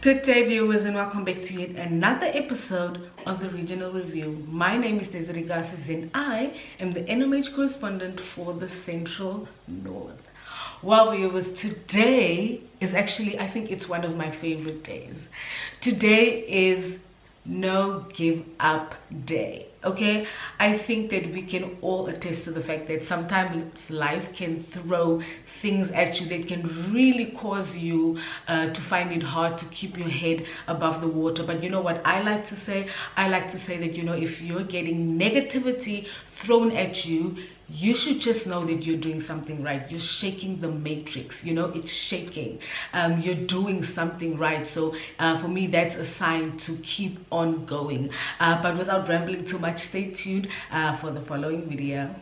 Good day, viewers, and welcome back to yet another episode of the Regional Review. My name is Desiree Gases, and I am the NMH correspondent for the Central North. Well, viewers, today is actually, I think it's one of my favorite days. Today is No Give Up Day. Okay, I think that we can all attest to the fact that sometimes life can throw things at you that can really cause you to find it hard to keep your head above the water. But you know what I like to say? I like to say that, you know, if you're getting negativity thrown at you, you should just know that you're doing something right. You're shaking the matrix, you know, it's shaking. You're doing something right. So for me, that's a sign to keep on going. But without rambling too much, stay tuned for the following video.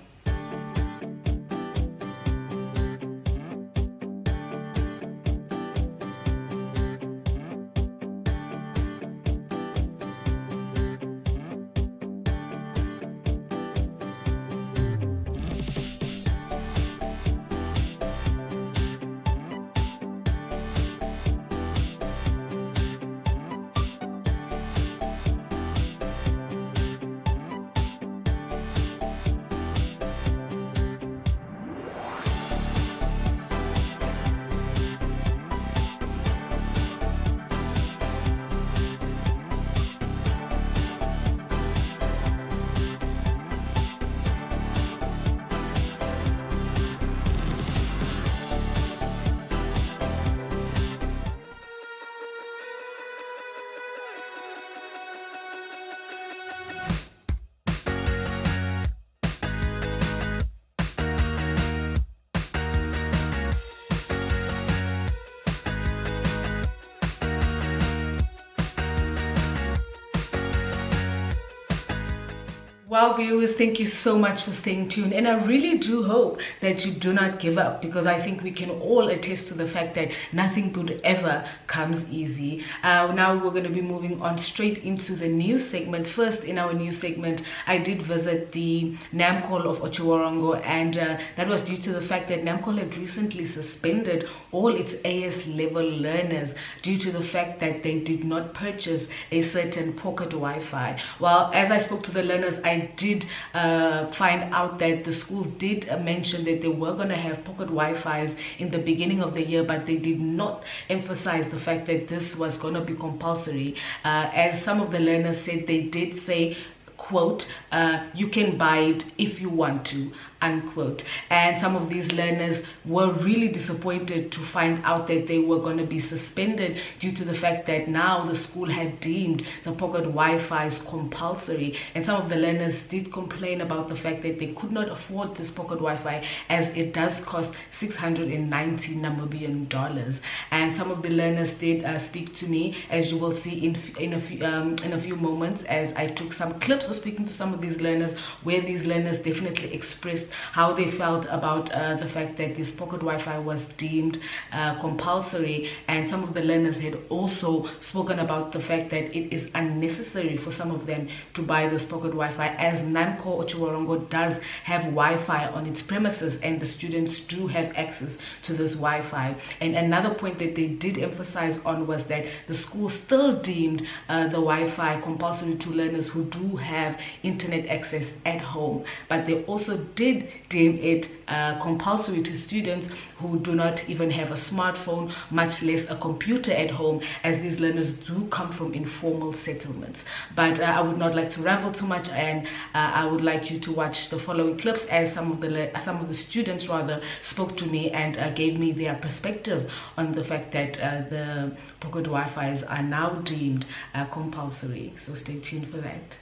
Well, viewers, thank you so much for staying tuned, and I really do hope that you do not give up, because I think we can all attest to the fact that nothing good ever comes easy. Now we're going to be moving on straight into the news segment. First, in our news segment, I did visit the NAMCOL of Otjiwarongo, and that was due to the fact that NAMCOL had recently suspended all its AS level learners due to the fact that they did not purchase a certain pocket Wi-Fi. Well, as I spoke to the learners, I did find out that the school did mention that they were going to have pocket Wi-Fi's in the beginning of the year, but they did not emphasize the fact that this was going to be compulsory. As some of the learners said, they did say, quote, you can buy it if you want to, unquote. And some of these learners were really disappointed to find out that they were going to be suspended due to the fact that now the school had deemed the pocket Wi-Fi's compulsory. And some of the learners did complain about the fact that they could not afford this pocket Wi-Fi, as it does cost 690 Namibian dollars. And some of the learners did speak to me, as you will see in a few moments, as I took some clips of speaking to some of these learners, where these learners definitely expressed how they felt about the fact that this pocket Wi-Fi was deemed compulsory. And some of the learners had also spoken about the fact that it is unnecessary for some of them to buy this pocket Wi-Fi, as NAMCOL Otjiwarongo does have Wi-Fi on its premises, and the students do have access to this Wi-Fi. And another point that they did emphasize on was that the school still deemed the Wi-Fi compulsory to learners who do have internet access at home, but they also did deem it compulsory to students who do not even have a smartphone, much less a computer at home, as these learners do come from informal settlements. But I would not like to ramble too much, and I would like you to watch the following clips, as some of the students rather spoke to me and gave me their perspective on the fact that the pocket Wi-Fi's are now deemed compulsory. So stay tuned for that.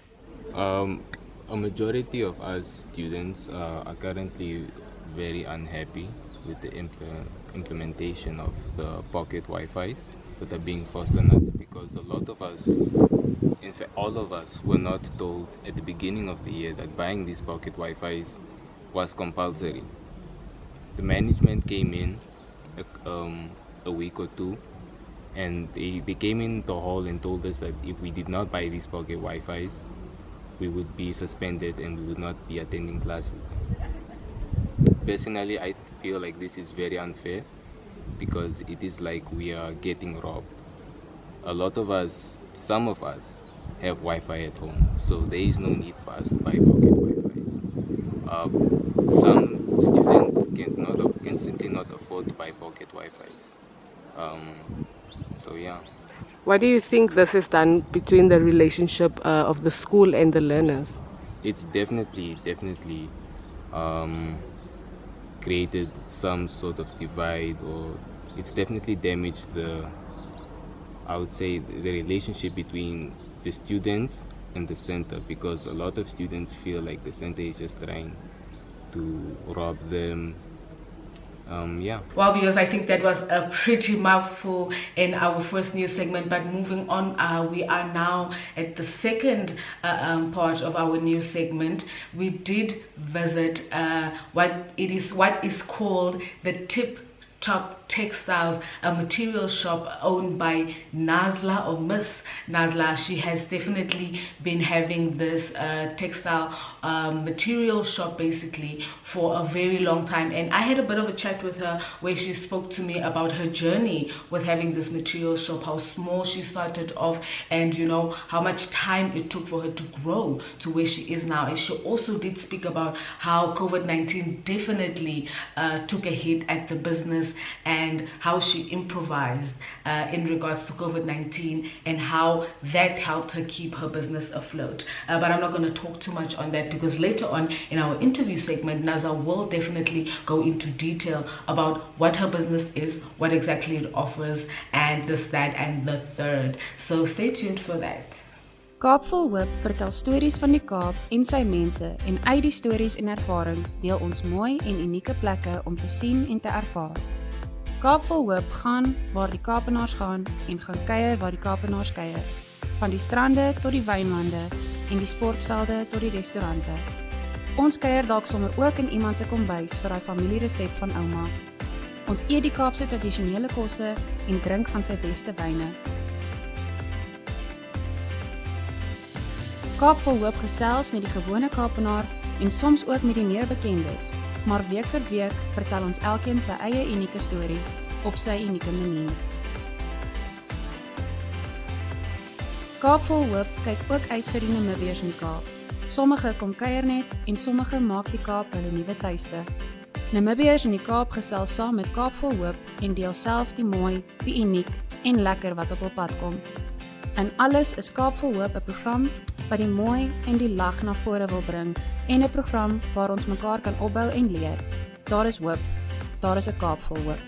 A majority of us students are currently very unhappy with the implementation of the pocket Wi-Fi's that are being forced on us, because a lot of us, in fact all of us, were not told at the beginning of the year that buying these pocket Wi-Fi's was compulsory. The management came in a week or two, and they came in the hall and told us that if we did not buy these pocket Wi-Fi's, we would be suspended and we would not be attending classes. Personally, I feel like this is very unfair, because it is like we are getting robbed. a lot of us, some of us, have Wi-Fi at home, so there is no need for us to buy pocket Wi-Fis. Some students can simply not afford to buy pocket Wi-Fis. So yeah. What do you think this has done between the relationship of the school and the learners? It's definitely created some sort of divide, or it's definitely damaged I would say, the relationship between the students and the center, because a lot of students feel like the center is just trying to rob them. Yeah. Well, viewers, I think that was a pretty mouthful in our first news segment. But moving on, we are now at the second part of our news segment. We did visit what is called the Tip Top Textiles, a material shop owned by Nazla, or Miss Nazla. She has definitely been having this textile material shop basically for a very long time, and I had a bit of a chat with her where she spoke to me about her journey with having this material shop, how small she started off, and you know how much time it took for her to grow to where she is now. And she also did speak about how COVID-19 definitely took a hit at the business, and how she improvised in regards to COVID-19 and how that helped her keep her business afloat. But I'm not going to talk too much on that, because later on in our interview segment, Naza will definitely go into detail about what her business is, what exactly it offers, and this, that, and the third. So stay tuned for that. Kaap vol Hoop vertel stories van die Kaap en sy mense, en uit die stories en ervarings deel ons mooi en unieke plekke om te sien en te ervaar. Kaap vol Hoop gaan waar die Kaapenaars gaan en gaan kuier waar die Kaapenaars kuier. Van die strande tot die wynlande en die sportvelde tot die restaurante. Ons kuier dalk sommer ook in iemand se kombuis vir daai familieresep van ouma. Ons eet die Kaapse tradisionele kosse en drink van sy beste wyne. Kaap vol Hoop gesels met die gewone Kaapenaar en soms ook met die meer bekendes, maar week vir week vertel ons elkeen sy eie unieke storie op sy unieke manier. Kaap vol Hoop kyk ook uit vir die Namibiërs in die Kaap. Sommige kom kuier net en sommige maak die Kaap hulle nuwe tuiste. Namibiërs in die Kaap gesels saam met Kaap vol Hoop en deel self die mooi, die uniek en lekker wat op hul pad kom. En alles is Kaap vol Hoop, 'n program wat die mooi en die lag na vore wil bring, en 'n program waar ons mekaar kan opbou en leer. Daar is hoop, daar is 'n Kaap vol Hoop.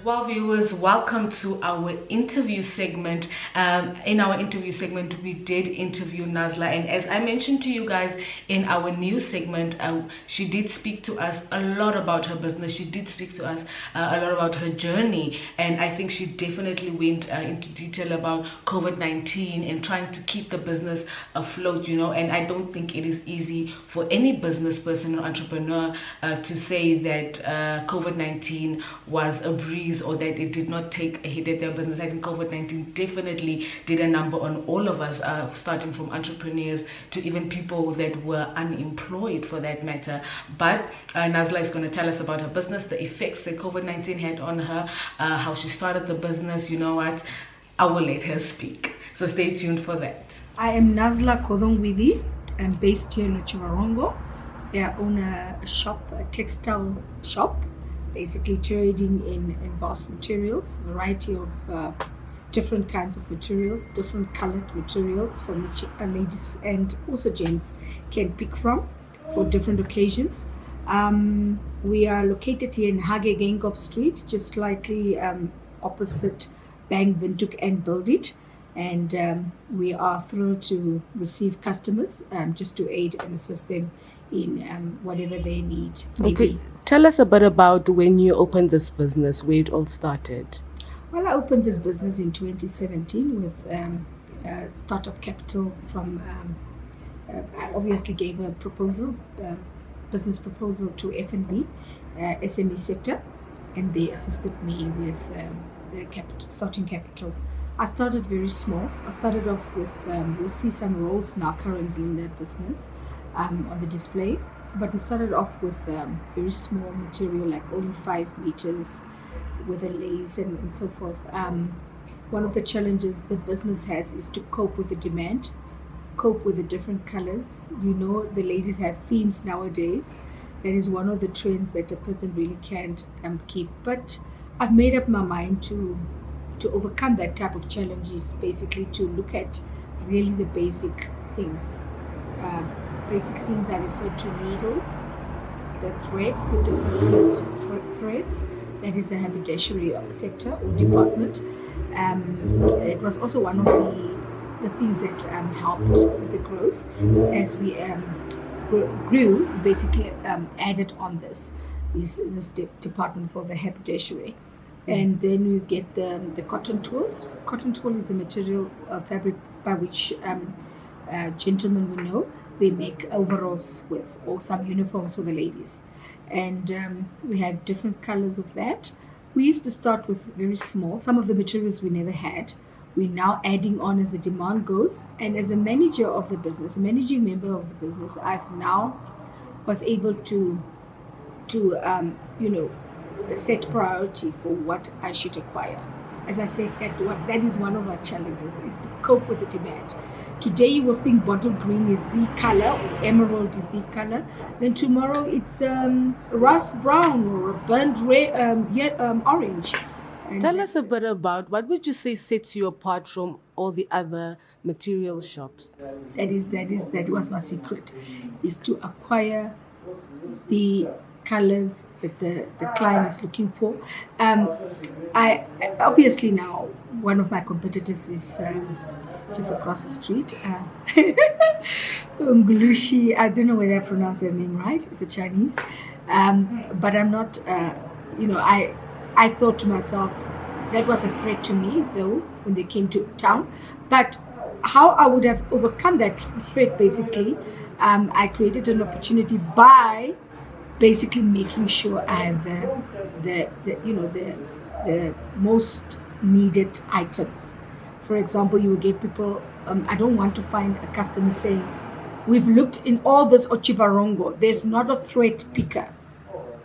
Well, viewers, welcome to our interview segment. In our interview segment, we did interview Nazla, and as I mentioned to you guys in our news segment, she did speak to us a lot about her business. She did speak to us a lot about her journey, and I think she definitely went into detail about COVID-19 and trying to keep the business afloat, you know. And I don't think it is easy for any business person or entrepreneur to say that COVID-19 was a breeze, or that it did not take a hit at their business. I think COVID-19 definitely did a number on all of us, starting from entrepreneurs to even people that were unemployed for that matter. But Nazla is going to tell us about her business, the effects that COVID-19 had on her, how she started the business. You know what? I will let her speak. So stay tuned for that. I am Nazla Kodongwidi. I'm based here in Chivarongo. I own a shop, a textile shop, basically trading in embossed materials, variety of different kinds of materials, different colored materials from which ladies and also gents can pick from for different occasions. We are located here in Hage Gengop Street, just slightly opposite Bang Windhoek and Build It. And we are thrilled to receive customers just to aid and assist them in whatever they need. Okay. Tell us a bit about when you opened this business, where it all started. Well, I opened this business in 2017 with startup capital from I obviously gave a proposal, business proposal to F&B, SME sector, and they assisted me with the starting capital. I started very small. I started off with, you'll see some rolls now currently in that business on the display, but we started off with very small material, like only 5 meters, with a lace and so forth. One of the challenges the business has is to cope with the demand, cope with the different colors. You know, the ladies have themes nowadays. That is one of the trends that a person really can't keep. But I've made up my mind to overcome that type of challenges, basically to look at really the basic things. Basic things I refer to needles, the threads, the different colored threads. That is the haberdashery sector or department. It was also one of the things that helped with the growth as we grew. Basically, added on this department for the haberdashery, and then you get the cotton tools. Cotton tool is a material fabric by which gentlemen we know they make overalls with, or some uniforms for the ladies, and we have different colors of that. We used to start with very small. Some of the materials we never had. We're now adding on as the demand goes. And as a manager of the business, a managing member of the business, I've now was able to set priority for what I should acquire. As I said, that is one of our challenges, is to cope with the demand. Today you will think bottle green is the color, or emerald is the color. Then tomorrow it's rust brown or a burnt red, orange. And Tell us a bit about what would you say sets you apart from all the other material shops? That was my secret, is to acquire the colors that the client is looking for. I obviously now one of my competitors is just across the street. Ngulushi, I don't know whether I pronounce her name right. It's a Chinese, but I'm not. I thought to myself that was a threat to me, though, when they came to town. But how I would have overcome that threat, basically, I created an opportunity by basically making sure I have the most needed items. For example, you will get people. I don't want to find a customer saying, "We've looked in all this Ochivarongo. There's not a thread picker,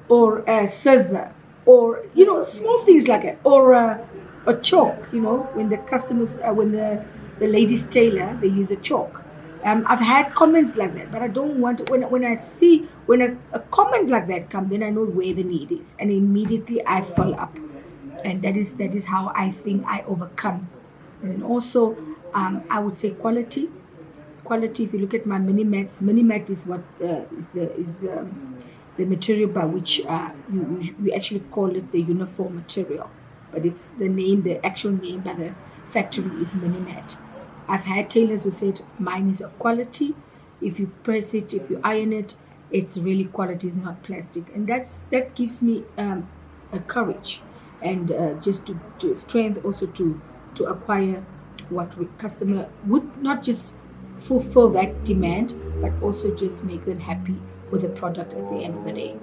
or a scissor, or small things like that, or a chalk." When the customers, when the ladies tailor, they use a chalk. I've had comments like that, but I don't want to, when a comment like that comes, then I know where the need is, and immediately I follow up, and that is how I think I overcome. And also, I would say quality. Quality. If you look at my mini mat is what is the material by which we actually call it the uniform material, but it's the actual name by the factory is mini mat. I've had tailors who said mine is of quality. If you press it, if you iron it, it's really quality, it's not plastic, and that gives me a courage and just to strength also to acquire what customer would not just fulfill that demand, but also just make them happy with the product at the end of the day.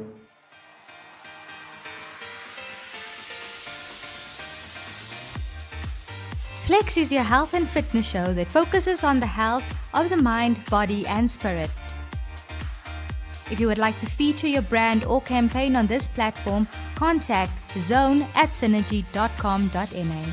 Flex is your health and fitness show that focuses on the health of the mind, body, and spirit. If you would like to feature your brand or campaign on this platform, contact zone@synergy.com.na.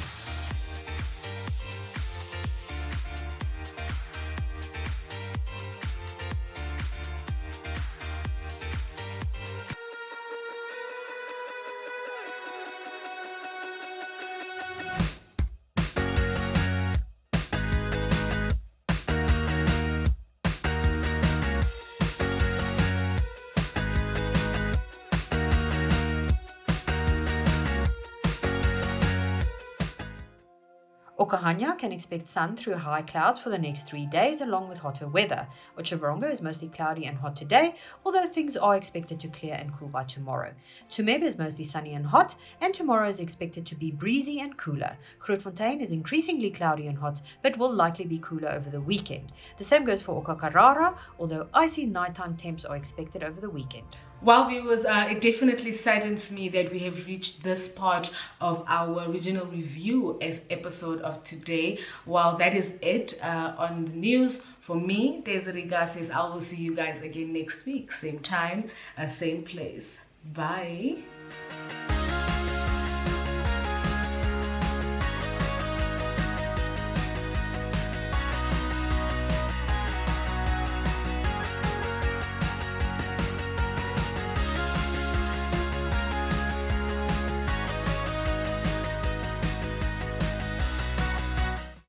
Okahanya can expect sun through high clouds for the next 3 days along with hotter weather. Otjiwarongo is mostly cloudy and hot today, although things are expected to clear and cool by tomorrow. Tsumeb is mostly sunny and hot, and tomorrow is expected to be breezy and cooler. Grootfontein is increasingly cloudy and hot, but will likely be cooler over the weekend. The same goes for Okakarara, although icy nighttime temps are expected over the weekend. Well, viewers, it definitely saddens me that we have reached this part of our regional review as episode of today. Well, that is it on the news. For me, Desiree Gases, I will see you guys again next week. Same time, same place. Bye.